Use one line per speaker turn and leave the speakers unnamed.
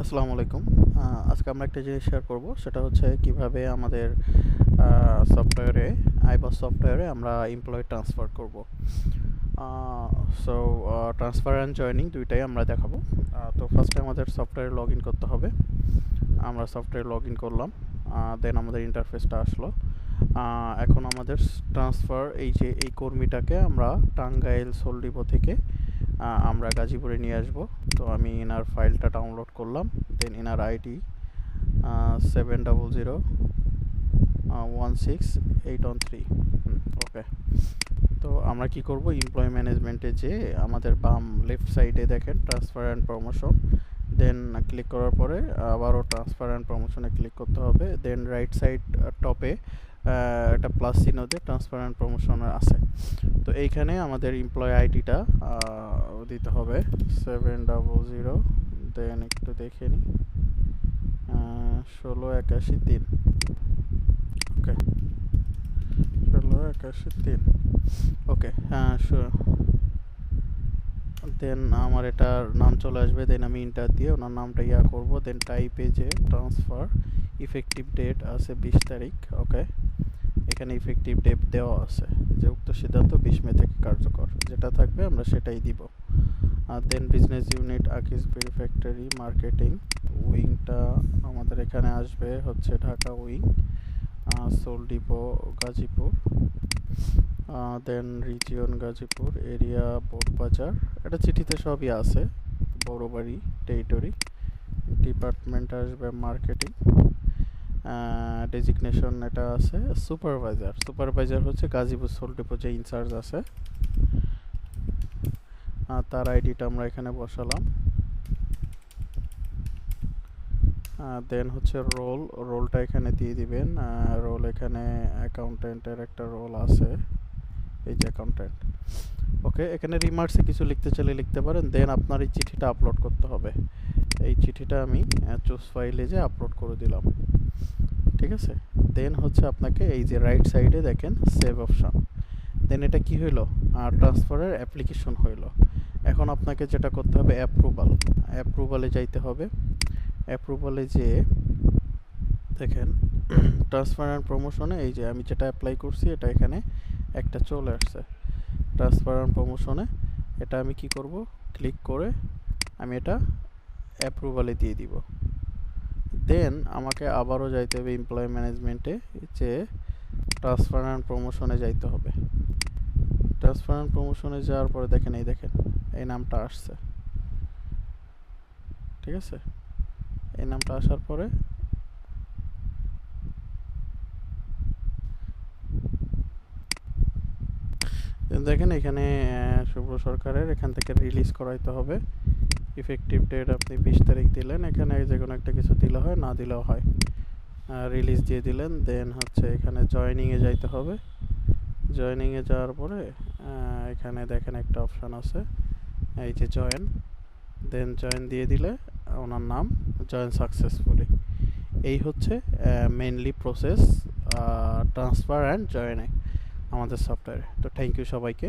আসসালামু আলাইকুম। আজকে আমরা একটা জিনিস শেয়ার করব, সেটা হচ্ছে কিভাবে আমাদের সফটওয়্যারে আইবস সফটওয়্যারে আমরা এমপ্লয়ি ট্রান্সফার করব। সো ট্রান্সফার অ্যান্ড জয়েনিং দুইটাই আমরা দেখাবো। তো ফার্স্টে আমাদের সফটওয়্যারে লগ ইন করতে হবে। আমরা সফটওয়্যারে লগ ইন করলাম, দেন আমাদের ইন্টারফেসটা আসলো। এখন আমাদের ট্রান্সফার, এই কর্মীটাকে আমরা টাঙ্গাইল সোল ডিপো থেকে আমরা গাজীপুরে নিয়ে আসব। তো আমি এনার ফাইলটা ডাউনলোড করলাম, দেন এনার আইডি 70016813813। ওকে, তো আমরা কি করব, এমপ্লয় ম্যানেজমেন্টে যে আমাদের বাম লেফট সাইডে দেখেন transfer and promotion, then click করার পরে আবারও ট্রান্সফার অ্যান্ড প্রমোশনে ক্লিক করতে হবে। দেন রাইট সাইড টপে একটা প্লাস চিহ্ন দিয়ে ট্রান্সফার অ্যান্ড প্রমোশনের আছে। তো এইখানে আমাদের এমপ্লয় আইডিটা দিতে হবে 700, দেন একটু দেখে নিই 16813। ওকে, 16813। ওকে, দেন আমার এটার নাম চলে আসবে। দেন আমি ইন্টার দিয়ে ওনার নামটা করব। দেন টাইপে যে ট্রান্সফার, ইফেক্টিভ ডেট আছে 20 তারিখ। ওকে, এখানে ইফেক্টিভ ডেট দেওয়া আছে যে উক্ত সিদ্ধান্ত 20 মে থেকে কার্যকর, যেটা থাকবে আমরা সেটাই দিব। দেন বিজনেস ইউনিট আকিসবিড়ি ফ্যাক্টরি মার্কেটিং উইংটা আমাদের এখানে আসবে হচ্ছে Dhaka wing, sole depot Gazipur, then region Gazipur, area Boardbazar. এটা চিঠিতে সবই আছে, বড়বাড়ি টেরিটরি। ডিপার্টমেন্ট আসবে মার্কেটিং, ডেজিগনেশন এটা আছে সুপারভাইজার। সুপারভাইজার হচ্ছে গাজীপুর সোল ডিপো যে ইনচার্জ আছে, তার আইডিটা আমরা এখানে বসালাম। দেন হচ্ছে রোলটা এখানে দিয়ে দিবেন। রোল এখানে অ্যাকাউন্টেন্টের একটা রোল আছে, এই যে অ্যাকাউন্টেন্ট। ওকে, এখানে রিমার্কসে কিছু লিখতে চাইলে লিখতে পারেন। দেন আপনার এই চিঠিটা আপলোড করতে হবে। এই চিঠিটা আমি চুজ ফাইলে যে আপলোড করে দিলাম, ঠিক আছে। দেন হচ্ছে আপনাকে এই যে রাইট সাইডে দেখেন সেভ অপশন, দেন এটা কি হইলো, ট্রান্সফারের অ্যাপ্লিকেশন হইলো। এখন আপনাকে যেটা করতে হবে অ্যাপ্রুভালে যাইতে হবে। অ্যাপ্রুভালে যে দেখেন ট্রান্সফার অ্যান্ড প্রমোশনে এই যে আমি যেটা অ্যাপ্লাই করছি এটা এখানে একটা চলে আসছে ট্রান্সফার অ্যান্ড প্রমোশনে। এটা আমি কি করব, ক্লিক করে আমি এটা অ্যাপ্রুভালে দিয়ে দিব। দেন আমাকে আবারও যাইতে হবে এমপ্লয় ম্যানেজমেন্টে, যে ট্রান্সফার অ্যান্ড প্রমোশনে যাইতে হবে। ট্রান্সফার অ্যান্ড প্রমোশনে যাওয়ার পরে দেখেন এই নামটা আসছে, ঠিক আছে। এই নামটা আসার পরে দেখেন এখানে শুভ্র সরকারের এখান থেকে রিলিজ করাইতে হবে। ইফেক্টিভ ডেট আপনি 20 তারিখ দিলেন, এখানে যে কোনো একটা কিছু দিলে হয়, না দিলেও হয়। রিলিজ দিয়ে দিলেন। দেন হচ্ছে এখানে জয়েনিংয়ে যাইতে হবে। জয়েনিংয়ে যাওয়ার পরে এখানে দেখেন একটা অপশান আছে, এই যে জয়েন। দেন জয়েন দিয়ে দিলে ওনার নাম জয়েন সাকসেসফুলি। এই হচ্ছে mainly process transfer and joining আমাদের সফটওয়্যারে। তো থ্যাংক ইউ সবাইকে।